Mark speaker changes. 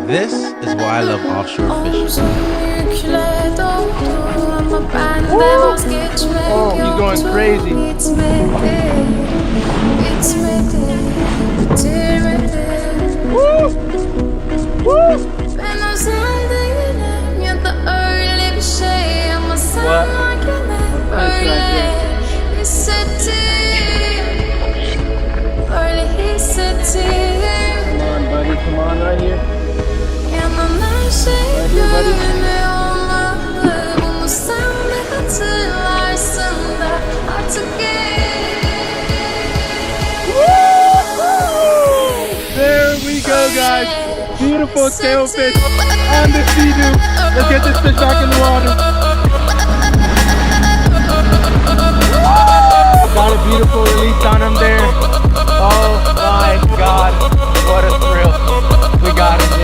Speaker 1: This is why I love offshore fishing.
Speaker 2: Oh, he's going crazy. Woo! Woo! What? That's right there. Come on, buddy. Come on, right here. Right here, buddy. There we go, guys. Beautiful sailfish on the sea-doo. Let's get this fish back in the water. Got a beautiful release on him there. Oh my God, what a thrill. We got him, Jay.